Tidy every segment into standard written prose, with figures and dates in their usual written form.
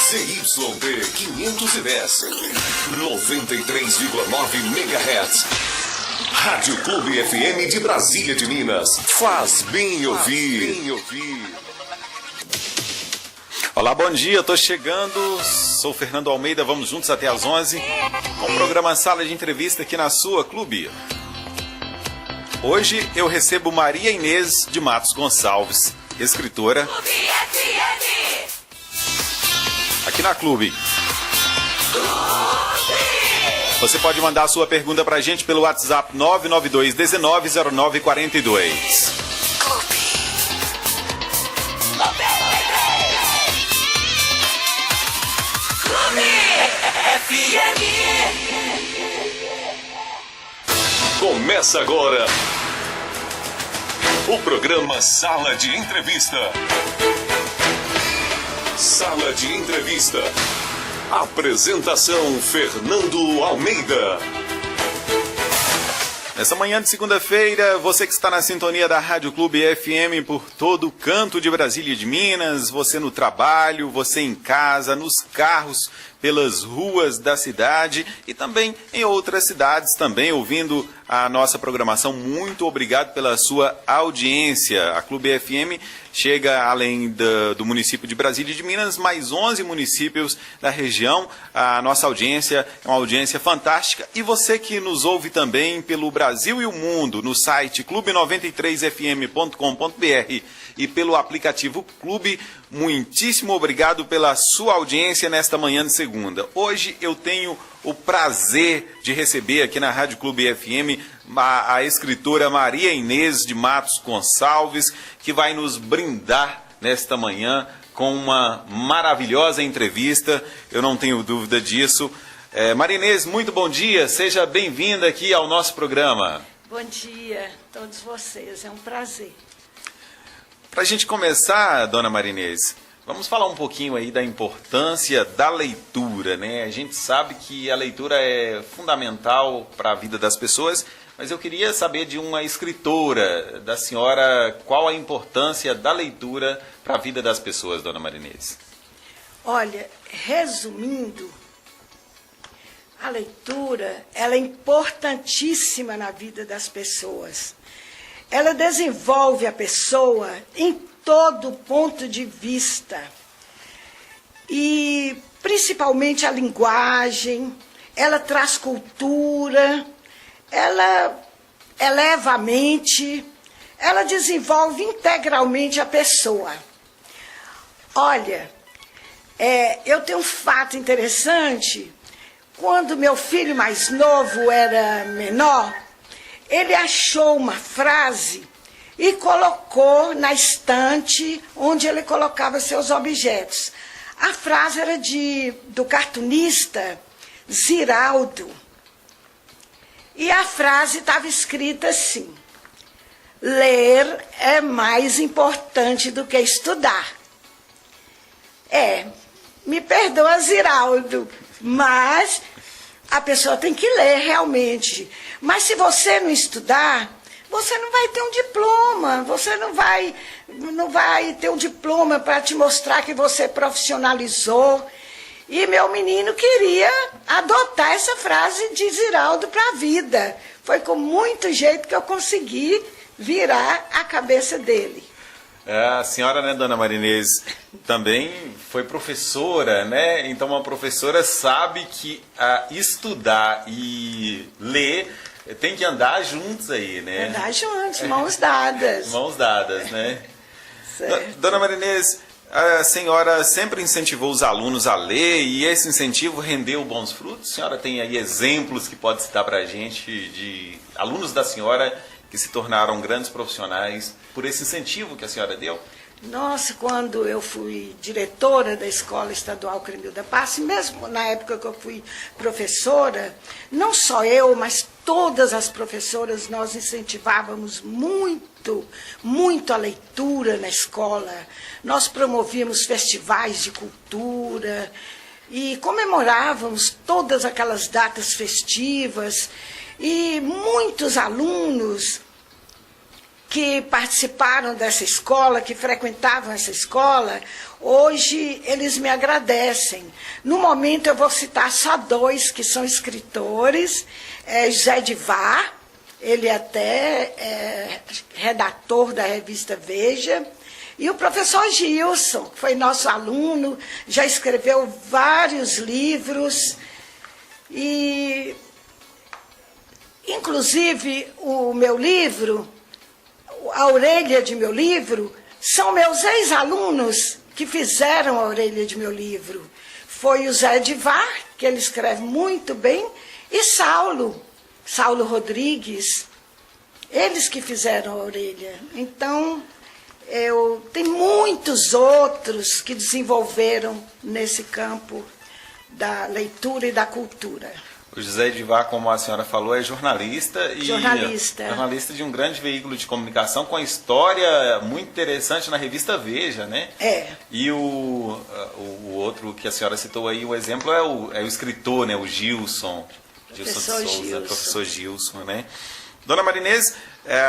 ZYD 510, 93,9 MHz. Rádio Clube FM de Brasília de Minas. Faz bem ouvir. Olá, bom dia, eu tô chegando, sou Fernando Almeida, vamos juntos até às 11 com o programa Sala de Entrevista aqui na sua Clube. Hoje eu recebo Maria Inês de Matos Gonçalves, escritora, aqui na Clube. Você pode mandar a sua pergunta pra gente pelo WhatsApp 992 190942. Começa agora o programa Sala de Entrevista. Sala de Entrevista. Apresentação Fernando Almeida. Nessa manhã de segunda-feira, você que está na sintonia da Rádio Clube FM por todo o canto de Brasília e de Minas, você no trabalho, você em casa, nos carros, pelas ruas da cidade e também em outras cidades também ouvindo a nossa programação. Muito obrigado pela sua audiência. A Clube FM chega além do município de Brasília e de Minas, mais 11 municípios da região. A nossa audiência é uma audiência fantástica. E você que nos ouve também pelo Brasil e o mundo, no site clube93fm.com.br e pelo aplicativo Clube, muitíssimo obrigado pela sua audiência nesta manhã de segunda. Hoje eu tenho o prazer de receber aqui na Rádio Clube FM a escritora Maria Inês de Matos Gonçalves, que vai nos brindar nesta manhã com uma maravilhosa entrevista, eu não tenho dúvida disso. Maria Inês, muito bom dia, seja bem-vinda aqui ao nosso programa. Bom dia a todos vocês, é um prazer. Para a gente começar, dona Maria Inês, vamos falar um pouquinho aí da importância da leitura, né? A gente sabe que a leitura é fundamental para a vida das pessoas, mas eu queria saber de uma escritora, da senhora, qual a importância da leitura para a vida das pessoas, dona Maria Inês? Olha, resumindo, a leitura, ela é importantíssima na vida das pessoas. Ela desenvolve a pessoa em todo ponto de vista. E principalmente a linguagem, ela traz cultura, ela eleva a mente, ela desenvolve integralmente a pessoa. Olha, eu tenho um fato interessante. Quando meu filho mais novo era menor, ele achou uma frase e colocou na estante onde ele colocava seus objetos. A frase era do cartunista Ziraldo. E a frase estava escrita assim: ler é mais importante do que estudar. Me perdoa, Ziraldo, mas a pessoa tem que ler realmente. Mas se você não estudar, você não vai ter um diploma, você não vai ter um diploma para te mostrar que você profissionalizou. E meu menino queria adotar essa frase de Ziraldo para a vida. Foi com muito jeito que eu consegui virar a cabeça dele. A senhora, né, dona Maria Inês, também foi professora, né? Então uma professora sabe que estudar e ler tem que andar juntos aí, né? Andar juntos, mãos dadas. Mãos dadas, né? Certo. Dona Maria Inês, a senhora sempre incentivou os alunos a ler e esse incentivo rendeu bons frutos? A senhora tem aí exemplos que pode citar para a gente de alunos da senhora que se tornaram grandes profissionais por esse incentivo que a senhora deu? Nossa, quando eu fui diretora da Escola Estadual Cremilda Passi, mesmo na época que eu fui professora, não só eu, mas todas as professoras, nós incentivávamos muito a leitura na escola. Nós promovíamos festivais de cultura e comemorávamos todas aquelas datas festivas. E muitos alunos que participaram dessa escola, que frequentavam essa escola, hoje eles me agradecem. No momento eu vou citar só 2 que são escritores, José Divar, ele até é redator da revista Veja, e o professor Gilson, que foi nosso aluno, já escreveu vários livros, e inclusive o meu livro, a orelha de meu livro, são meus ex-alunos que fizeram a orelha de meu livro. Foi o Zé Divar, que ele escreve muito bem, e Saulo Rodrigues, eles que fizeram a orelha. Então, tem muitos outros que desenvolveram nesse campo da leitura e da cultura. O José Divar, como a senhora falou, é jornalista jornalista de um grande veículo de comunicação com história muito interessante na revista Veja, né? E o outro que a senhora citou aí, o exemplo é o escritor, né? O Gilson de Souza, professor Gilson, né? Dona Marinês,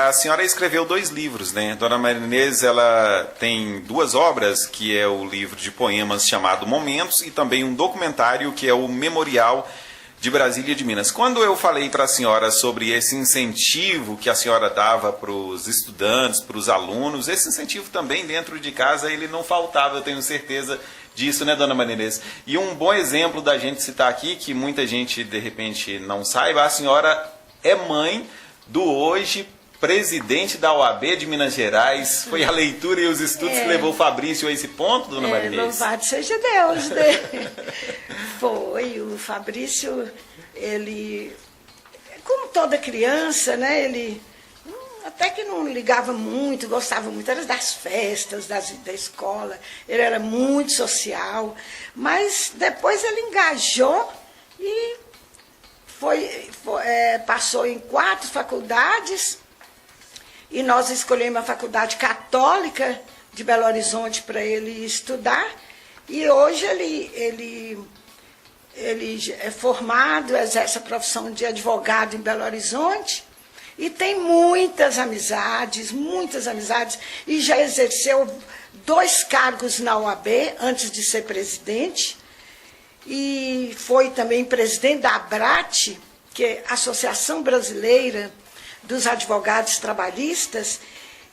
a senhora escreveu 2 livros, né? Dona Marinês, ela tem 2 obras, que é o livro de poemas chamado Momentos e também um documentário que é o Memorial de Brasília de Minas. Quando eu falei para a senhora sobre esse incentivo que a senhora dava para os estudantes, para os alunos, esse incentivo também dentro de casa, ele não faltava, eu tenho certeza disso, né, Dona Marinês? E um bom exemplo da gente citar aqui, que muita gente de repente não saiba, a senhora é mãe do hoje presidente da OAB de Minas Gerais. Foi a leitura e os estudos que levou o Fabrício a esse ponto, Dona Marinês? Louvado seja Deus, né? Foi, o Fabrício, ele, como toda criança, né, ele até que não ligava muito, gostava muito, era das festas, da escola, ele era muito social, mas depois ele engajou e passou em 4 faculdades, e nós escolhemos a Faculdade Católica de Belo Horizonte para ele estudar, e hoje ele é formado, exerce a profissão de advogado em Belo Horizonte, e tem muitas amizades, e já exerceu 2 cargos na OAB antes de ser presidente, e foi também presidente da ABRAT, que é a Associação Brasileira dos Advogados Trabalhistas,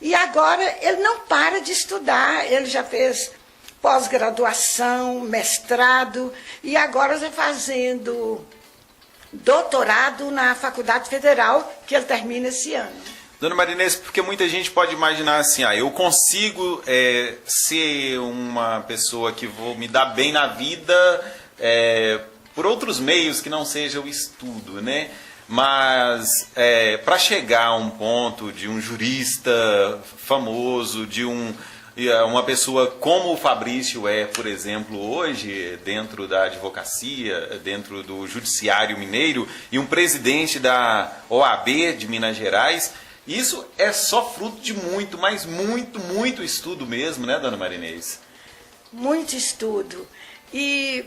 e agora ele não para de estudar, ele já fez pós-graduação, mestrado, e agora está fazendo doutorado na Faculdade Federal, que ele termina esse ano. Dona Marinês, porque muita gente pode imaginar assim, eu consigo ser uma pessoa que vou me dar bem na vida por outros meios que não seja o estudo, né? Mas para chegar a um ponto de um jurista famoso, de uma pessoa como o Fabrício por exemplo, hoje, dentro da advocacia, dentro do judiciário mineiro, e um presidente da OAB de Minas Gerais, isso é só fruto de muito, mas muito estudo mesmo, né, Dona Marinês? Muito estudo. E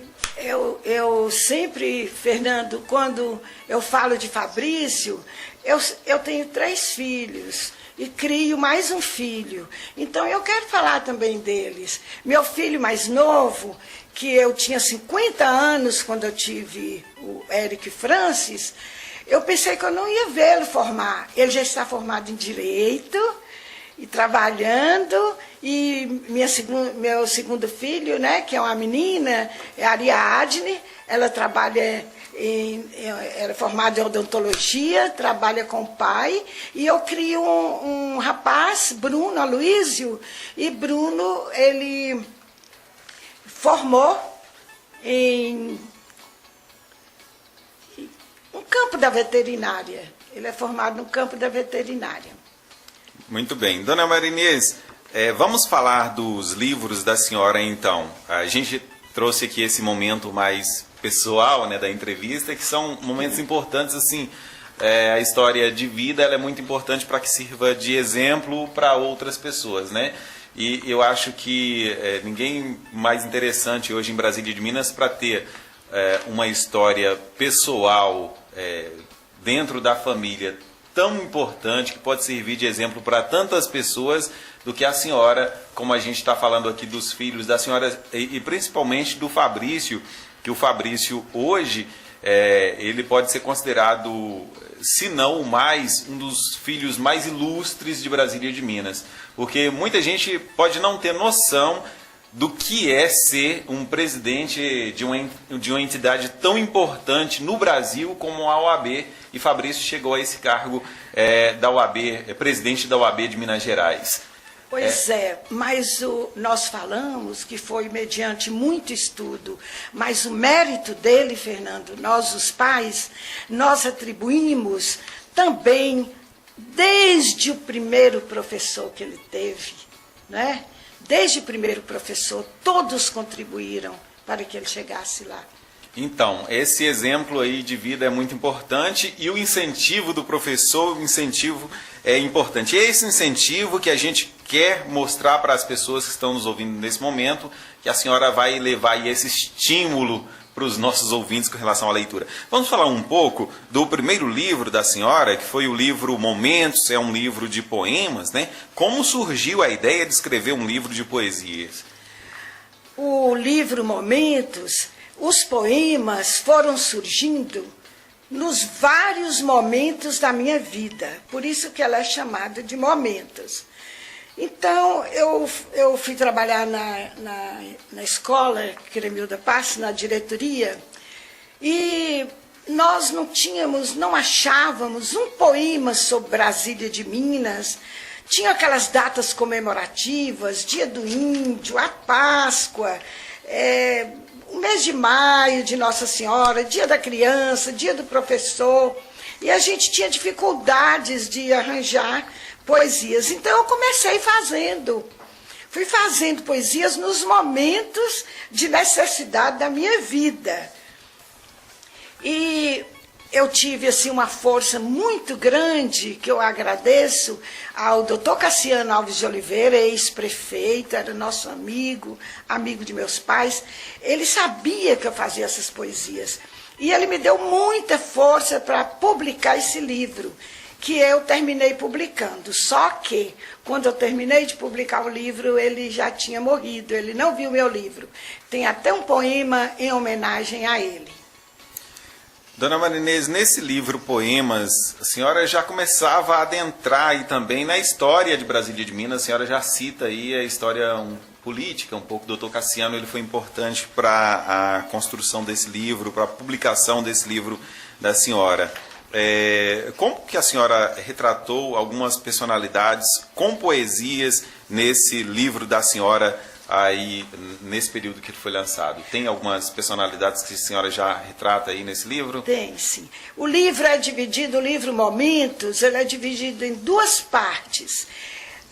eu sempre, Fernando, quando eu falo de Fabrício, eu tenho 3 filhos e crio mais um filho. Então eu quero falar também deles. Meu filho mais novo, que eu tinha 50 anos quando eu tive o Eric Francis, eu pensei que eu não ia vê-lo formar. Ele já está formado em Direito e trabalhando, e meu segundo filho, né, que é uma menina, é a Ariadne, ela trabalha ela é formada em odontologia, trabalha com o pai, e eu crio um rapaz, Bruno Aloísio, e Bruno, ele formou em um campo da veterinária, ele é formado no campo da veterinária. Muito bem. Dona Marinês, vamos falar dos livros da senhora, então. A gente trouxe aqui esse momento mais pessoal, né, da entrevista, que são momentos importantes, assim, a história de vida ela é muito importante para que sirva de exemplo para outras pessoas, né? E eu acho que ninguém mais interessante hoje em Brasília de Minas para ter uma história pessoal dentro da família tão importante, que pode servir de exemplo para tantas pessoas, do que a senhora, como a gente está falando aqui dos filhos da senhora, e principalmente do Fabrício, que o Fabrício hoje, ele pode ser considerado, se não o mais, um dos filhos mais ilustres de Brasília de Minas. Porque muita gente pode não ter noção do que é ser um presidente de uma entidade tão importante no Brasil como a OAB, e Fabrício chegou a esse cargo da OAB, presidente da OAB de Minas Gerais. Pois mas nós falamos que foi mediante muito estudo, mas o mérito dele, Fernando, nós os pais, nós atribuímos também desde o primeiro professor que ele teve, né? Desde o primeiro professor, todos contribuíram para que ele chegasse lá. Então, esse exemplo aí de vida é muito importante, e o incentivo do professor, o incentivo é importante. E é esse incentivo que a gente quer mostrar para as pessoas que estão nos ouvindo nesse momento, que a senhora vai levar aí esse estímulo para os nossos ouvintes com relação à leitura. Vamos falar um pouco do primeiro livro da senhora, que foi o livro Momentos, é um livro de poemas, né? Como surgiu a ideia de escrever um livro de poesias? O livro Momentos, os poemas foram surgindo nos vários momentos da minha vida, por isso que ela é chamada de Momentos. Então, eu fui trabalhar na escola Cremilda Passos, na diretoria, e nós não achávamos um poema sobre Brasília de Minas. Tinha aquelas datas comemorativas, Dia do Índio, a Páscoa, o mês de maio de Nossa Senhora, Dia da Criança, Dia do Professor, e a gente tinha dificuldades de arranjar poesias. Então eu fui fazendo poesias nos momentos de necessidade da minha vida. E eu tive assim uma força muito grande, que eu agradeço ao Dr. Cassiano Alves de Oliveira, ex-prefeito, era nosso amigo de meus pais. Ele sabia que eu fazia essas poesias. E ele me deu muita força para publicar esse livro, que eu terminei publicando. Só que, quando eu terminei de publicar o livro, ele já tinha morrido, ele não viu meu livro. Tem até um poema em homenagem a ele. Dona Marinês, nesse livro Poemas, a senhora já começava a adentrar aí também na história de Brasília de Minas. A senhora já cita aí a história política, um pouco. O doutor Cassiano, ele foi importante para a construção desse livro, para a publicação desse livro da senhora. Como que a senhora retratou algumas personalidades com poesias nesse livro da senhora aí, nesse período que ele foi lançado? Tem algumas personalidades que a senhora já retrata aí nesse livro? Tem, sim. O livro é dividido, o livro Momentos, ele é dividido em duas partes.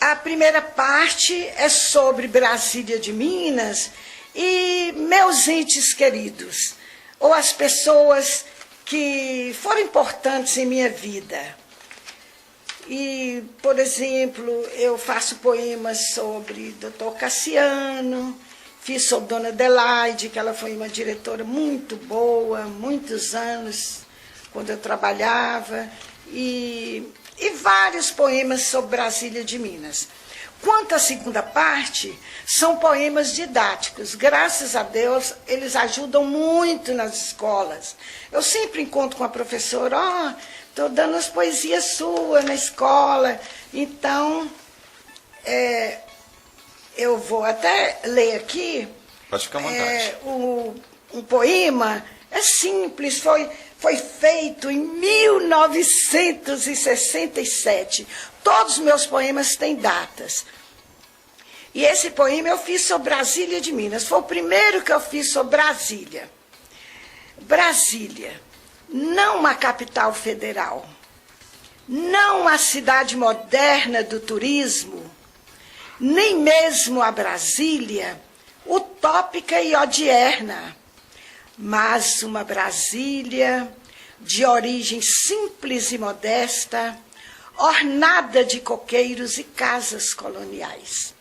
A primeira parte é sobre Brasília de Minas e meus entes queridos, ou as pessoas que foram importantes em minha vida. E, por exemplo, eu faço poemas sobre Dr. Cassiano, fiz sobre Dona Adelaide, que ela foi uma diretora muito boa, muitos anos, quando eu trabalhava, e vários poemas sobre Brasília de Minas. Quanto à segunda parte, são poemas didáticos. Graças a Deus, eles ajudam muito nas escolas. Eu sempre encontro com a professora, estou dando as poesias suas na escola. Então, eu vou até ler aqui. Pode ficar à vontade. Um poema, é simples, foi feito em 1967. Todos os meus poemas têm datas. E esse poema eu fiz sobre Brasília de Minas. Foi o primeiro que eu fiz sobre Brasília. Brasília, não uma capital federal, não a cidade moderna do turismo, nem mesmo a Brasília utópica e odierna, mas uma Brasília de origem simples e modesta, ornada de coqueiros e casas coloniais.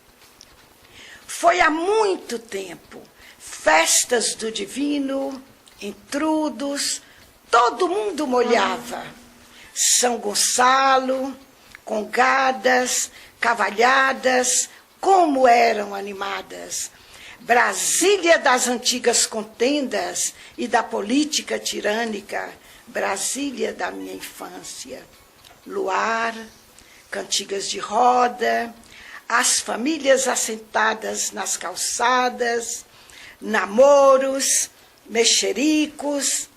Foi há muito tempo, festas do divino, entrudos, todo mundo molhava, São Gonçalo, congadas, cavalhadas, como eram animadas. Brasília das antigas contendas e da política tirânica, Brasília da minha infância. Luar, cantigas de roda, as famílias assentadas nas calçadas, namoros, mexericos,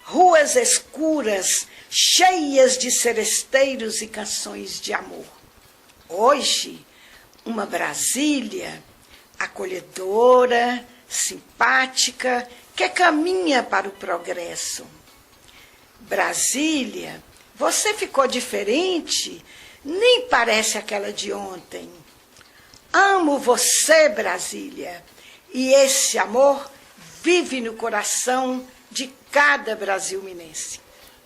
ruas escuras, cheias de seresteiros e canções de amor. Hoje, uma Brasília acolhedora, simpática, que caminha para o progresso. Brasília, você ficou diferente, nem parece aquela de ontem. Amo você, Brasília, e esse amor vive no coração de cada brasilminense.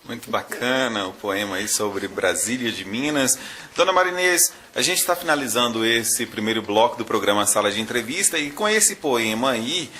Muito bacana o poema aí sobre Brasília de Minas. Dona Marinês, a gente está finalizando esse primeiro bloco do programa Sala de Entrevista e com esse poema aí,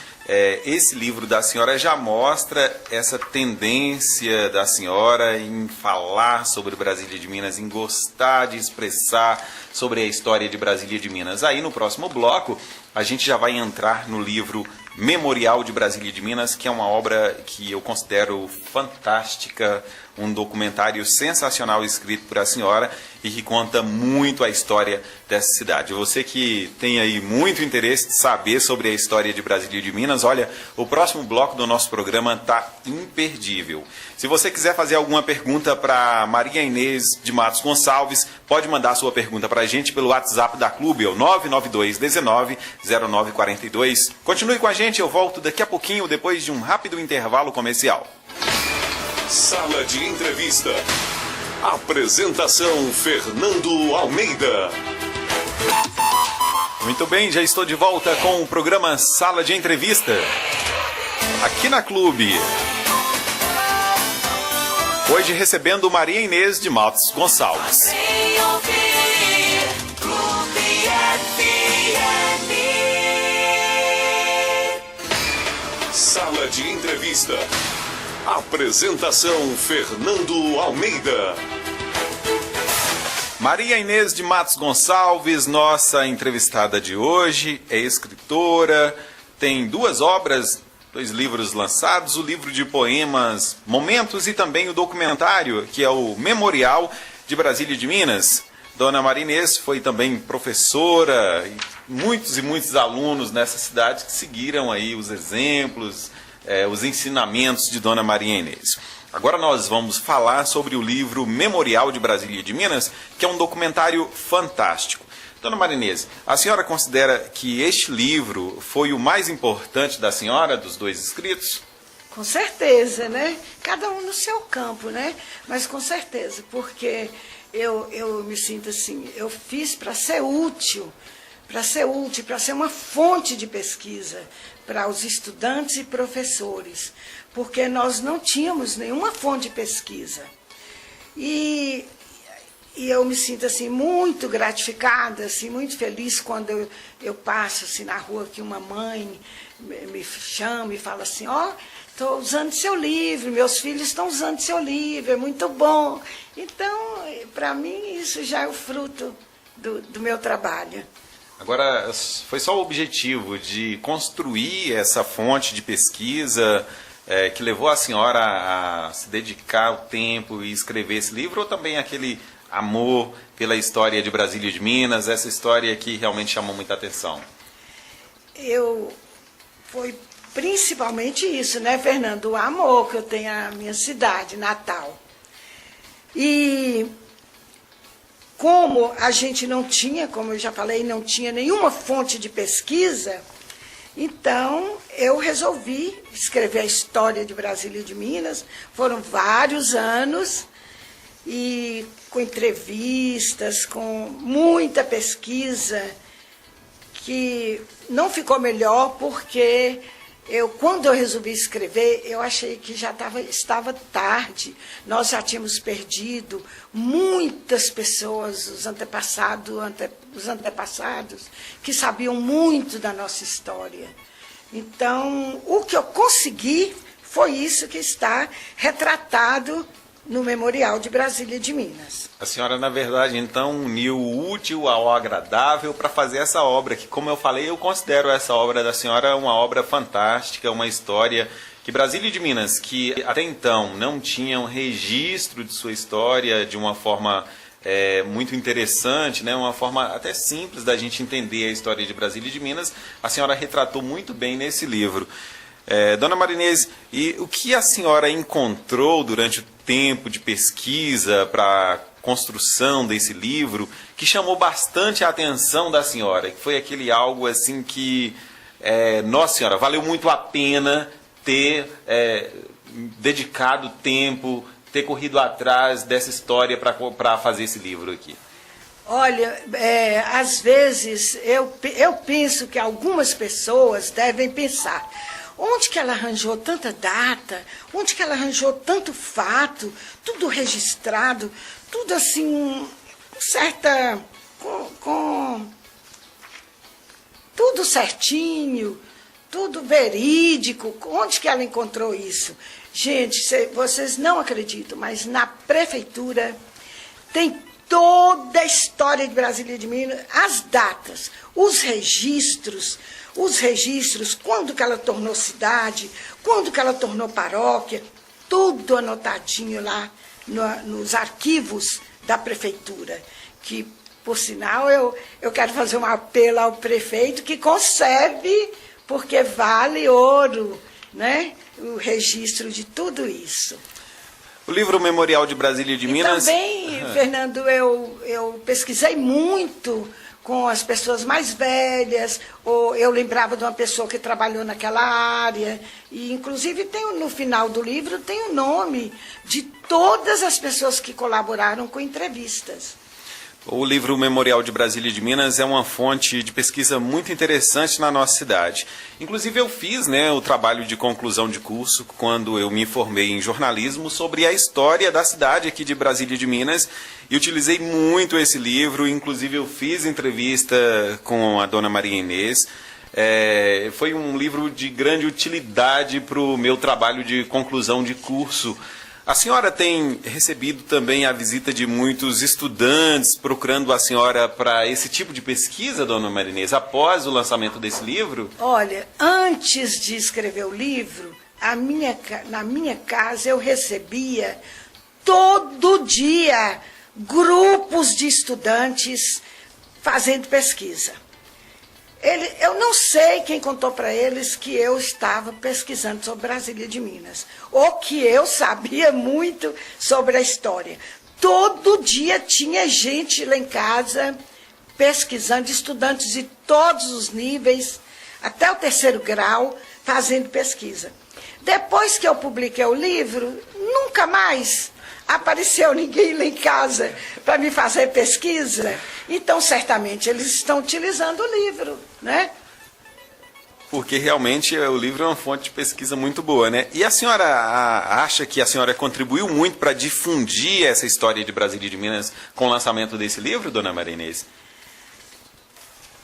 esse livro da senhora já mostra essa tendência da senhora em falar sobre Brasília de Minas, em gostar de expressar sobre a história de Brasília de Minas. Aí no próximo bloco a gente já vai entrar no livro Memorial de Brasília de Minas, que é uma obra que eu considero fantástica, um documentário sensacional escrito por a senhora e que conta muito a história dessa cidade. Você que tem aí muito interesse de saber sobre a história de Brasília de Minas, olha, o próximo bloco do nosso programa está imperdível. Se você quiser fazer alguma pergunta para Maria Inês de Matos Gonçalves, pode mandar sua pergunta para a gente pelo WhatsApp da Clube, é o 992190942. Continue com a gente, eu volto daqui a pouquinho, depois de um rápido intervalo comercial. Sala de Entrevista. Apresentação Fernando Almeida. Muito bem, já estou de volta com o programa Sala de Entrevista, aqui na Clube. Hoje recebendo Maria Inês de Matos Gonçalves. Sala de Entrevista. Apresentação Fernando Almeida. Maria Inês de Matos Gonçalves, nossa entrevistada de hoje, é escritora, tem 2 obras, 2 livros lançados, o livro de poemas Momentos e também o documentário, que é o Memorial de Brasília de Minas. Dona Maria Inês foi também professora, e muitos alunos nessa cidade que seguiram aí os exemplos, os ensinamentos de Dona Maria Inês. Agora nós vamos falar sobre o livro Memorial de Brasília de Minas, que é um documentário fantástico. Dona Maria Inês, a senhora considera que este livro foi o mais importante da senhora, dos 2 escritos? Com certeza, né? Cada um no seu campo, né? Mas com certeza, porque eu me sinto assim, eu fiz para ser útil, para ser uma fonte de pesquisa para os estudantes e professores, porque nós não tínhamos nenhuma fonte de pesquisa. E eu me sinto assim muito gratificada, assim, muito feliz quando eu passo assim, na rua que uma mãe me chama e fala assim, estou usando seu livro, meus filhos estão usando seu livro, é muito bom. Então, para mim, isso já é o fruto do meu trabalho. Agora, foi só o objetivo de construir essa fonte de pesquisa que levou a senhora a se dedicar o tempo e escrever esse livro, ou também aquele amor pela história de Brasília de Minas, essa história que realmente chamou muita atenção? Foi principalmente isso, né, Fernando? O amor que eu tenho à minha cidade natal. E como a gente não tinha, como eu já falei, não tinha nenhuma fonte de pesquisa, então eu resolvi escrever a história de Brasília de Minas. Foram vários anos, e com entrevistas, com muita pesquisa, que não ficou melhor porque quando eu resolvi escrever, eu achei que já estava tarde. Nós já tínhamos perdido muitas pessoas, os antepassados, que sabiam muito da nossa história. Então, o que eu consegui foi isso que está retratado no Memorial de Brasília de Minas. A senhora, na verdade, então, uniu o útil ao agradável para fazer essa obra, que, como eu falei, eu considero essa obra da senhora uma obra fantástica, uma história que Brasília de Minas, que até então não tinha um registro de sua história de uma forma muito interessante, né? Uma forma até simples da gente entender a história de Brasília de Minas, a senhora retratou muito bem nesse livro. Dona Marinês, e o que a senhora encontrou durante o tempo de pesquisa para a construção desse livro que chamou bastante a atenção da senhora? Que foi aquele algo assim que, nossa senhora, valeu muito a pena ter dedicado tempo, ter corrido atrás dessa história para fazer esse livro aqui? Olha, às vezes eu penso que algumas pessoas devem pensar: onde que ela arranjou tanta data? Onde que ela arranjou tanto fato? Tudo registrado, tudo assim, certa... tudo certinho, tudo verídico. Onde que ela encontrou isso? Gente, vocês não acreditam, mas na prefeitura tem toda a história de Brasília de Minas, as datas, os registros, quando que ela tornou cidade, quando que ela tornou paróquia, tudo anotadinho lá nos arquivos da prefeitura. Que, por sinal, eu quero fazer um apelo ao prefeito que conserve, porque vale ouro, né? O registro de tudo isso. O livro Memorial de Brasília de Minas... Também, Fernando, eu pesquisei muito com as pessoas mais velhas, ou eu lembrava de uma pessoa que trabalhou naquela área, e inclusive no final do livro tem o nome de todas as pessoas que colaboraram com entrevistas. O livro Memorial de Brasília de Minas é uma fonte de pesquisa muito interessante na nossa cidade. Inclusive eu fiz o trabalho de conclusão de curso quando eu me formei em jornalismo sobre a história da cidade aqui de Brasília de Minas e utilizei muito esse livro. Inclusive eu fiz entrevista com a dona Maria Inês. Foi um livro de grande utilidade para o meu trabalho de conclusão de curso. A senhora tem recebido também a visita de muitos estudantes procurando a senhora para esse tipo de pesquisa, dona Marinês, após o lançamento desse livro? Olha, antes de escrever o livro, na minha casa eu recebia todo dia grupos de estudantes fazendo pesquisa. Eu não sei quem contou para eles que eu estava pesquisando sobre Brasília de Minas, ou que eu sabia muito sobre a história. Todo dia tinha gente lá em casa pesquisando, estudantes de todos os níveis, até o 3º grau, fazendo pesquisa. Depois que eu publiquei o livro, nunca mais apareceu ninguém lá em casa para me fazer pesquisa. Então, certamente, eles estão utilizando o livro, né? Porque realmente o livro é uma fonte de pesquisa muito boa, né? E a senhora acha que a senhora contribuiu muito para difundir essa história de Brasília de Minas com o lançamento desse livro, dona Maria Inês?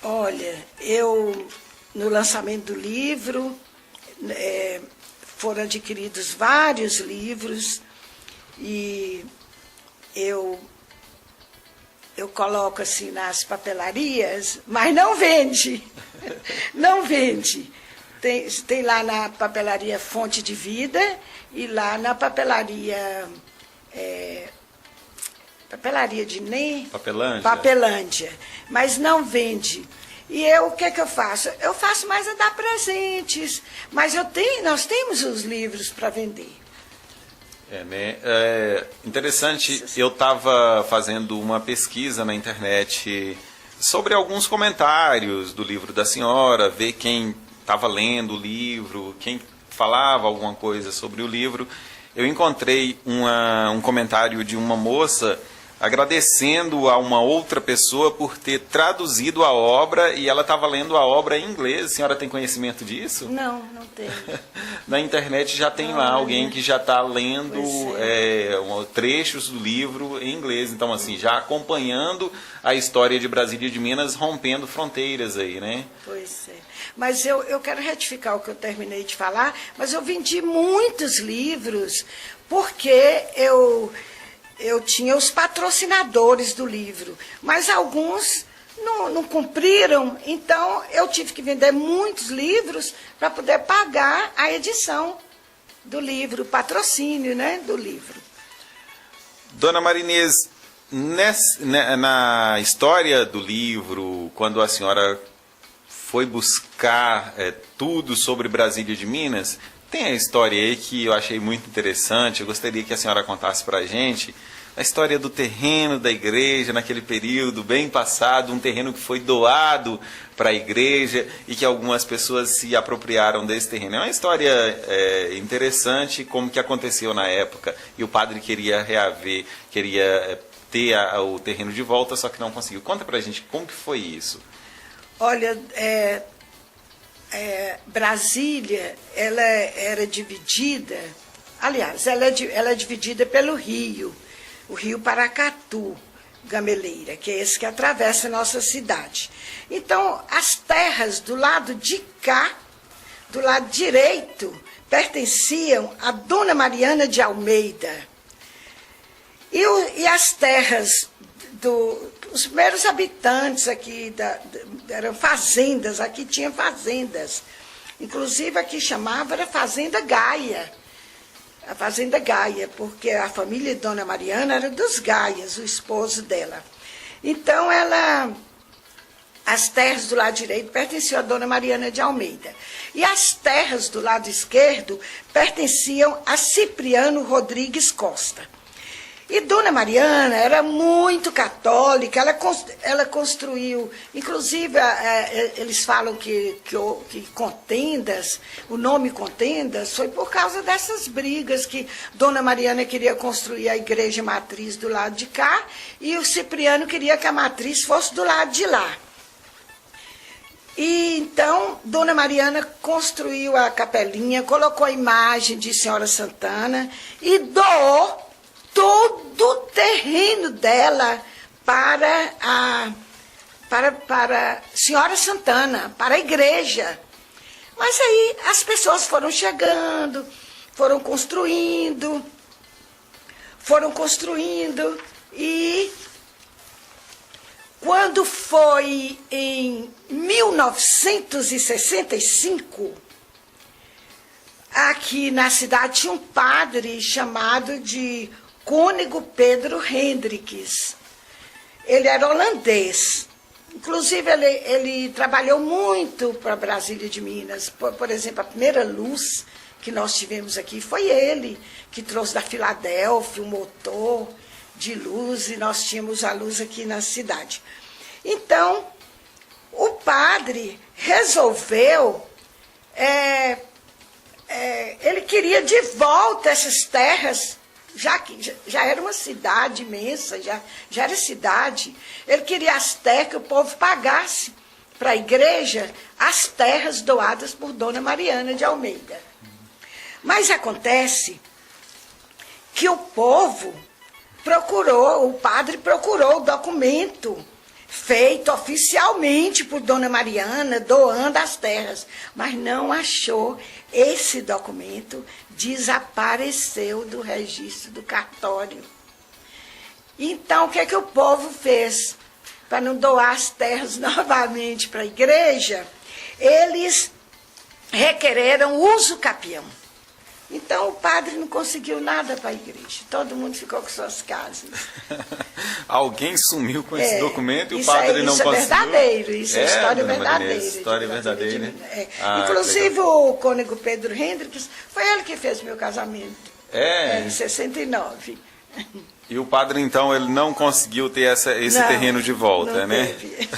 Olha, no lançamento do livro, foram adquiridos vários livros, e eu coloco assim nas papelarias, mas não vende. Não vende. Tem lá na papelaria Fonte de Vida e lá na papelaria de NEM. Papelândia. Mas não vende. E o que é que eu faço? Eu faço mais a dar presentes. Mas nós temos os livros para vender. Interessante, eu estava fazendo uma pesquisa na internet sobre alguns comentários do livro da senhora, ver quem estava lendo o livro, quem falava alguma coisa sobre o livro. Eu encontrei um comentário de uma moça agradecendo a uma outra pessoa por ter traduzido a obra e ela estava lendo a obra em inglês. A senhora tem conhecimento disso? Não, não tenho. Na internet já tem lá alguém que já está lendo trechos do livro em inglês. Então, assim, já acompanhando a história de Brasília e de Minas, rompendo fronteiras aí, né? Pois é. Mas eu quero retificar o que eu terminei de falar, mas eu vendi muitos livros porque eu tinha os patrocinadores do livro, mas alguns não cumpriram, então eu tive que vender muitos livros para poder pagar a edição do livro, o patrocínio, né, do livro. Dona Marinês, na história do livro, quando a senhora foi buscar tudo sobre Brasília de Minas, tem a história aí que eu achei muito interessante, eu gostaria que a senhora contasse para a gente, a história do terreno da igreja naquele período bem passado, um terreno que foi doado para a igreja e que algumas pessoas se apropriaram desse terreno. É uma história interessante, como que aconteceu na época, e o padre queria reaver, queria ter o terreno de volta, só que não conseguiu. Conta para a gente como que foi isso. Olha, Brasília, ela era dividida, aliás, ela é dividida pelo rio, o rio Paracatu, Gameleira, que é esse que atravessa a nossa cidade. Então, as terras do lado de cá, do lado direito, pertenciam a Dona Mariana de Almeida. E as terras os primeiros habitantes aqui, eram fazendas, aqui tinha fazendas. Inclusive aqui chamava, era Fazenda Gaia. A Fazenda Gaia, porque a família de Dona Mariana era dos Gaias, o esposo dela. Então, as terras do lado direito pertenciam a Dona Mariana de Almeida. E as terras do lado esquerdo pertenciam a Cipriano Rodrigues Costa. E Dona Mariana era muito católica, ela construiu, inclusive eles falam que Contendas, o nome Contendas, foi por causa dessas brigas que Dona Mariana queria construir a igreja matriz do lado de cá e o Cipriano queria que a matriz fosse do lado de lá. E então, Dona Mariana construiu a capelinha, colocou a imagem de Senhora Santana e doou todo o terreno dela para Senhora Santana, para a igreja. Mas aí as pessoas foram chegando, foram construindo, e quando foi em 1965, aqui na cidade tinha um padre chamado de Cônego Pedro Hendricks. Ele era holandês. Inclusive, ele trabalhou muito para Brasília de Minas. Por exemplo, a primeira luz que nós tivemos aqui foi ele, que trouxe da Filadélfia um motor de luz, e nós tínhamos a luz aqui na cidade. Então, o padre resolveu, ele queria de volta essas terras, já que já era uma cidade imensa, já era cidade, ele queria as terras que o povo pagasse para a igreja, as terras doadas por Dona Mariana de Almeida. Mas acontece que o padre procurou o documento feito oficialmente por Dona Mariana, doando as terras, mas não achou. Esse documento desapareceu do registro do cartório. Então, o que o povo fez? Para não doar as terras novamente para a igreja, eles requereram uso capião. Então, o padre não conseguiu nada para a igreja. Todo mundo ficou com suas casas. Alguém sumiu com esse documento e o padre não conseguiu? Isso é verdadeiro, isso é história verdadeira. História verdadeira. Inclusive, o cônego Pedro Hendricks, foi ele que fez meu casamento. Em 69. E o padre, então, ele não conseguiu ter esse terreno de volta, não né? Teve.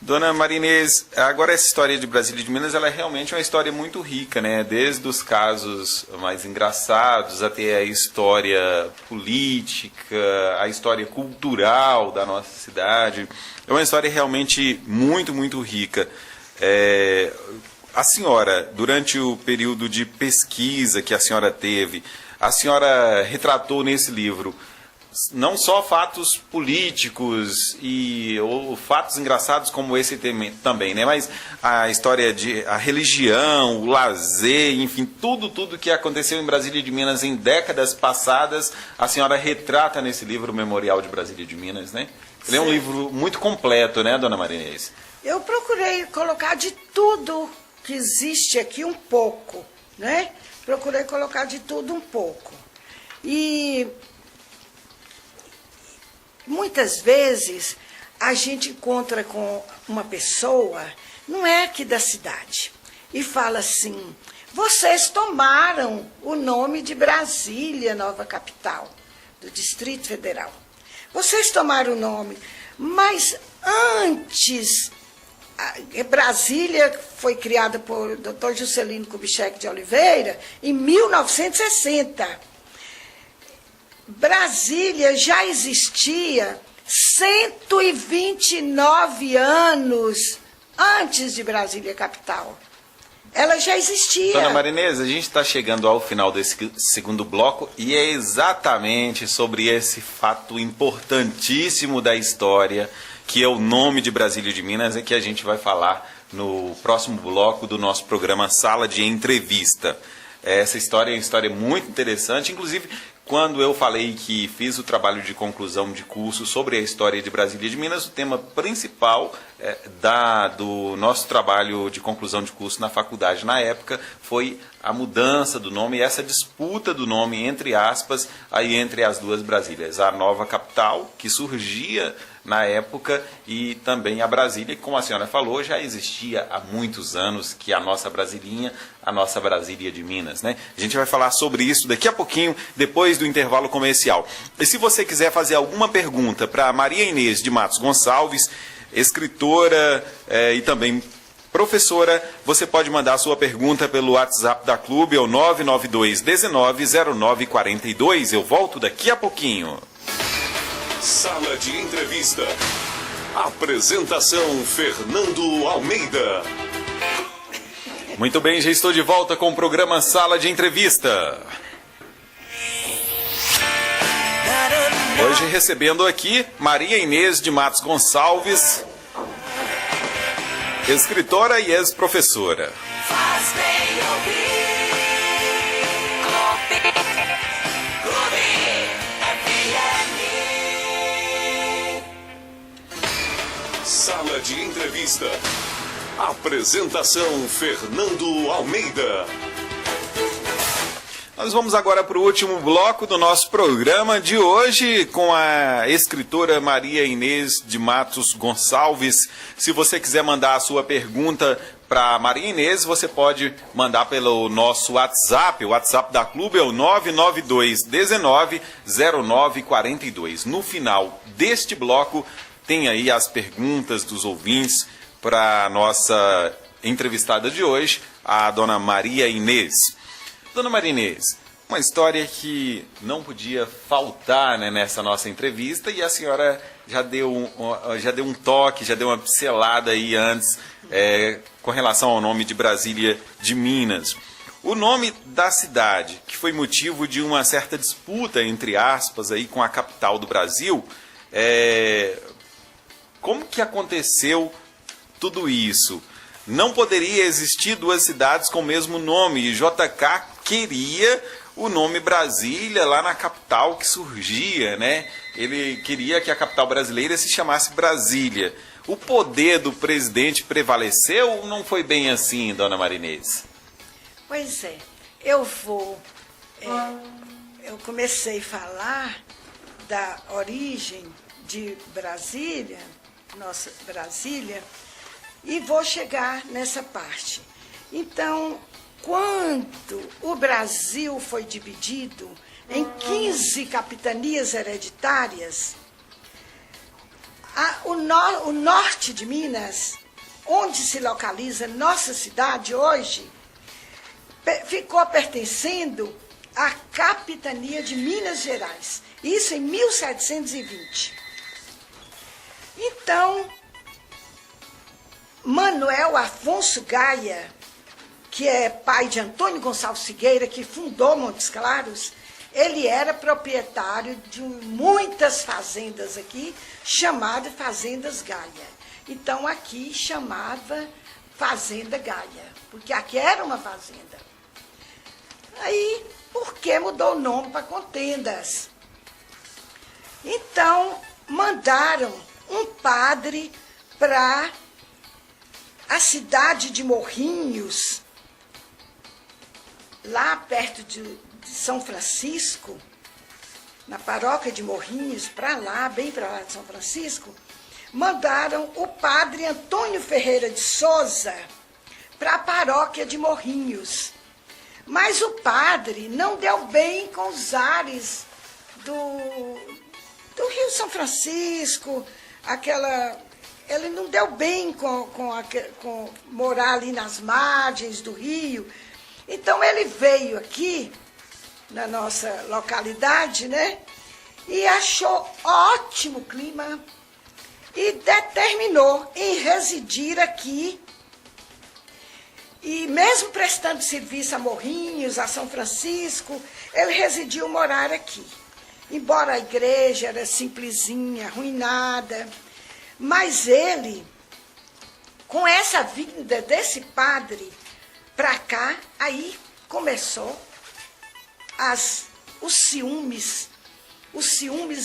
Dona Marinês, agora essa história de Brasília e de Minas, ela é realmente uma história muito rica, né? Desde os casos mais engraçados até a história política, a história cultural da nossa cidade. É uma história realmente muito, muito rica. A senhora, durante o período de pesquisa que a senhora teve, a senhora retratou nesse livro não só fatos políticos ou fatos engraçados como esse também, né? Mas a história a religião, o lazer, enfim, tudo que aconteceu em Brasília e de Minas em décadas passadas, a senhora retrata nesse livro, o Memorial de Brasília e de Minas, né? Ele é um livro muito completo, né, Dona Marinês? Eu procurei colocar de tudo que existe aqui um pouco, né? Procurei colocar de tudo um pouco. E muitas vezes a gente encontra com uma pessoa, não é aqui da cidade, e fala assim: vocês tomaram o nome de Brasília, nova capital do Distrito Federal. Vocês tomaram o nome, mas antes, Brasília foi criada por Dr. Juscelino Kubitschek de Oliveira em 1960. Brasília já existia 129 anos antes de Brasília capital. Ela já existia. Dona Marinês, a gente está chegando ao final desse segundo bloco e é exatamente sobre esse fato importantíssimo da história, que é o nome de Brasília e de Minas, que a gente vai falar no próximo bloco do nosso programa Sala de Entrevista. Essa história é uma história muito interessante, inclusive quando eu falei que fiz o trabalho de conclusão de curso sobre a história de Brasília e de Minas, o tema principal do nosso trabalho de conclusão de curso na faculdade na época foi a mudança do nome e essa disputa do nome, entre aspas, aí entre as duas Brasílias. A nova capital, que surgia na época, e também a Brasília, que, como a senhora falou, já existia há muitos anos, que é a nossa Brasilinha, a nossa Brasília de Minas, né? A gente vai falar sobre isso daqui a pouquinho, depois do intervalo comercial. E se você quiser fazer alguma pergunta para Maria Inês de Matos Gonçalves, escritora e também professora, você pode mandar a sua pergunta pelo WhatsApp da Clube, é o 992-190942. Eu volto daqui a pouquinho. Sala de Entrevista. Apresentação Fernando Almeida. Muito bem, já estou de volta com o programa Sala de Entrevista. Hoje recebendo aqui Maria Inês de Matos Gonçalves, escritora e ex-professora. Sala de Entrevista. Apresentação Fernando Almeida. Nós vamos agora para o último bloco do nosso programa de hoje com a escritora Maria Inês de Matos Gonçalves. Se você quiser mandar a sua pergunta para Maria Inês, você pode mandar pelo nosso WhatsApp. O WhatsApp da Clube é o 992-190942. No final deste bloco, tem aí as perguntas dos ouvintes para a nossa entrevistada de hoje, a dona Maria Inês. Dona Maria Inês, uma história que não podia faltar, né, nessa nossa entrevista, e a senhora já deu um toque, já deu uma pincelada aí antes com relação ao nome de Brasília de Minas. O nome da cidade, que foi motivo de uma certa disputa, entre aspas, aí, com a capital do Brasil, como que aconteceu tudo isso? Não poderia existir duas cidades com o mesmo nome, e JK queria o nome Brasília lá na capital que surgia, né? Ele queria que a capital brasileira se chamasse Brasília. O poder do presidente prevaleceu ou não foi bem assim, dona Marinês? Pois é, eu comecei a falar da origem de Brasília, nossa Brasília, e vou chegar nessa parte. Então, quando o Brasil foi dividido em 15 capitanias hereditárias, O norte de Minas, onde se localiza nossa cidade hoje, ficou pertencendo à capitania de Minas Gerais. Isso em 1720. Então, Manuel Afonso Gaia, que é pai de Antônio Gonçalves Figueira, que fundou Montes Claros, ele era proprietário de muitas fazendas aqui, chamadas Fazendas Gaia. Então, aqui chamava Fazenda Gaia, porque aqui era uma fazenda. Aí, por que mudou o nome para Contendas? Então, mandaram um padre para a cidade de Morrinhos, lá perto de São Francisco, na paróquia de Morrinhos, para lá, bem para lá de São Francisco, mandaram o padre Antônio Ferreira de Souza para a paróquia de Morrinhos. Mas o padre não deu bem com os ares do Rio São Francisco, ele não deu bem com morar ali nas margens do rio. Então ele veio aqui, na nossa localidade, né? E achou ótimo clima e determinou em residir aqui. E mesmo prestando serviço a Morrinhos, a São Francisco, ele residiu morar aqui. Embora a igreja era simplesinha, arruinada, mas ele, com essa vinda desse padre para cá, aí começou os ciúmes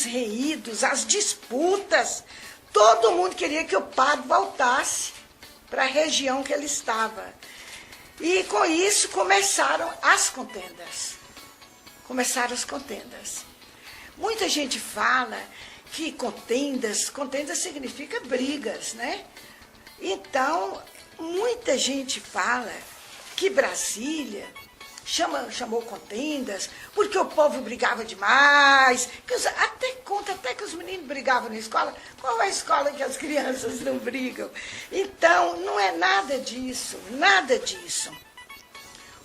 reídos, as disputas. Todo mundo queria que o padre voltasse para a região que ele estava. E com isso começaram as contendas. Muita gente fala que contendas significa brigas, né? Então, muita gente fala que Brasília chamou contendas porque o povo brigava demais, até que os meninos brigavam na escola. Qual é a escola que as crianças não brigam? Então, não é nada disso.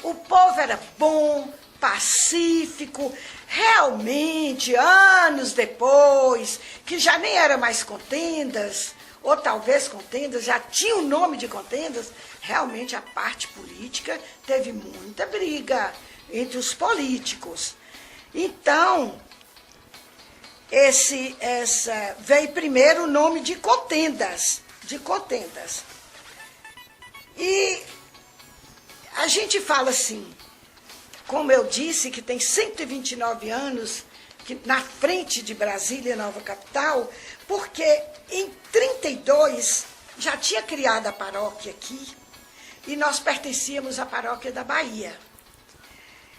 O povo era bom, pacífico. Realmente, anos depois, que já nem era mais contendas, ou talvez contendas, já tinha o nome de contendas, realmente a parte política teve muita briga entre os políticos. Então, veio primeiro o nome de contendas. E a gente fala assim, como eu disse, que tem 129 anos na frente de Brasília, nova capital, porque em 32 já tinha criado a paróquia aqui e nós pertencíamos à paróquia da Bahia.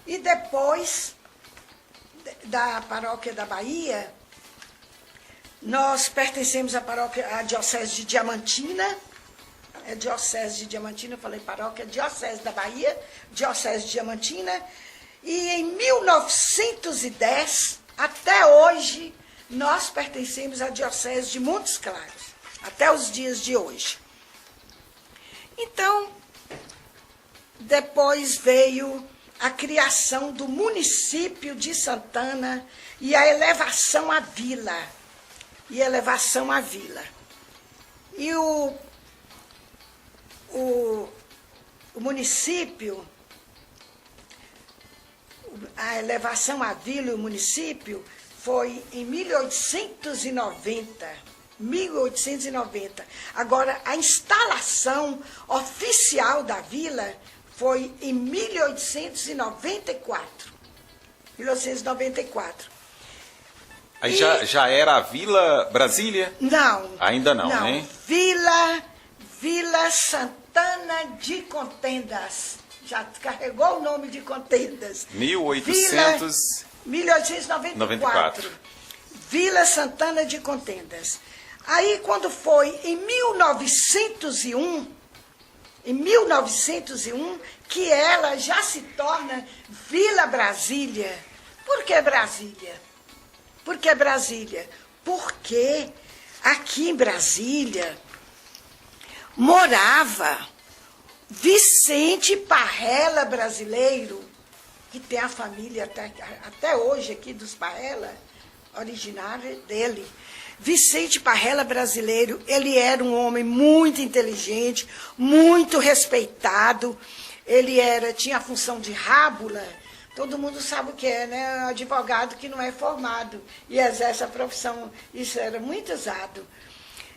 E depois da paróquia da Bahia, nós pertencemos à diocese de Diamantina. É diocese de Diamantina, eu falei paróquia, diocese da Bahia, diocese de Diamantina. E em 1910, até hoje, nós pertencemos à diocese de Montes Claros, até os dias de hoje. Então, depois veio a criação do município de Santana e a elevação à vila. E o município, a elevação à vila e o município foi em 1890. Agora, a instalação oficial da vila foi em 1894. Aí já era a Vila Brasília? Não. Ainda não, né? Vila Santana de Contendas. Já carregou o nome de Contendas. 1894. Vila Santana de Contendas. Aí, quando foi em 1901, que ela já se torna Vila Brasília. Por que Brasília? Porque aqui em Brasília, morava Vicente Parrella Brasileiro, que tem a família até hoje aqui dos Parrella, originária dele. Vicente Parrella Brasileiro, ele era um homem muito inteligente, muito respeitado. Ele tinha a função de rábula. Todo mundo sabe o que é, né? Um advogado que não é formado e exerce a profissão. Isso era muito usado.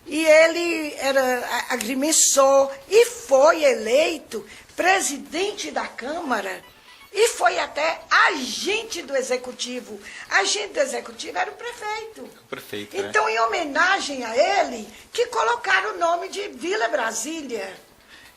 E ele era agrimensor e foi eleito presidente da Câmara e foi até agente do Executivo. Agente do Executivo era o prefeito. O prefeito, então, em homenagem a ele, que colocaram o nome de Vila Brasília.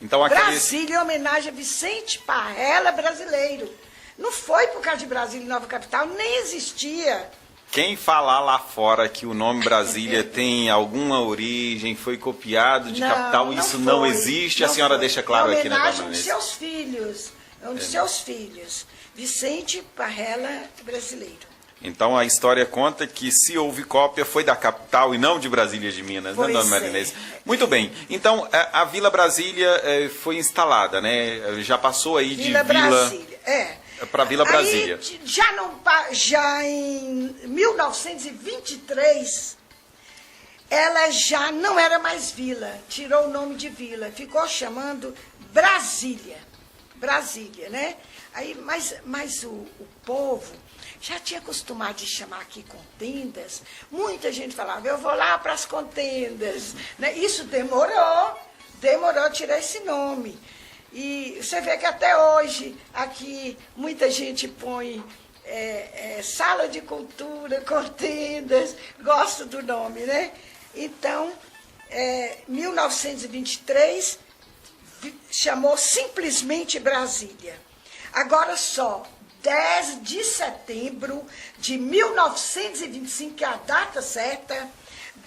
Então, Brasília, em homenagem a Vicente Parrella Brasileiro. Não foi por causa de Brasília Nova Capital, nem existia. Quem falar lá fora que o nome Brasília tem alguma origem, foi copiado de capital, isso não existe, a senhora deixa claro aqui na homenagem aos seus filhos, um dos seus filhos, Vicente Parrella Brasileiro. Então a história conta que se houve cópia foi da capital e não de Brasília de Minas, né, dona Marinês? Muito bem. Então a Vila Brasília foi instalada, né? Já passou aí de Vila Brasília, para Vila Brasília. Aí, já em 1923, ela já não era mais vila, tirou o nome de vila, ficou chamando Brasília. Brasília, né? Aí, mas o povo já tinha acostumado de chamar aqui contendas. Muita gente falava, eu vou lá para as contendas. Né? Isso demorou a tirar esse nome. E você vê que até hoje, aqui, muita gente põe sala de cultura, contendas, gosta do nome, né? Então, 1923, chamou simplesmente Brasília. Agora só, 10 de setembro de 1925, que é a data certa,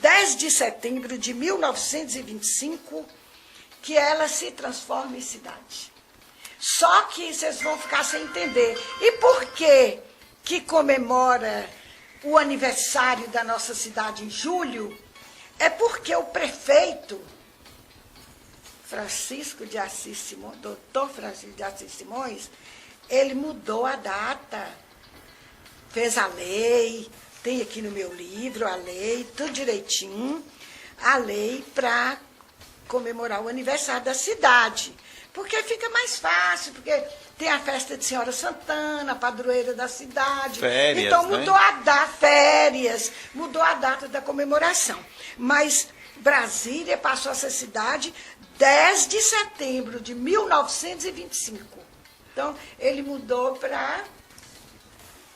10 de setembro de 1925, que ela se transforma em cidade. Só que vocês vão ficar sem entender. E por que comemora o aniversário da nossa cidade em julho? É porque o prefeito Francisco de Assis Simões, doutor Francisco de Assis Simões, ele mudou a data, fez a lei, tem aqui no meu livro a lei, tudo direitinho, a lei para comemorar o aniversário da cidade, porque fica mais fácil, porque tem a festa de Senhora Santana, a padroeira da cidade. Férias, então mudou a data, férias, mudou a data da comemoração. Mas Brasília passou a ser cidade 10 de setembro de 1925. Então, ele mudou para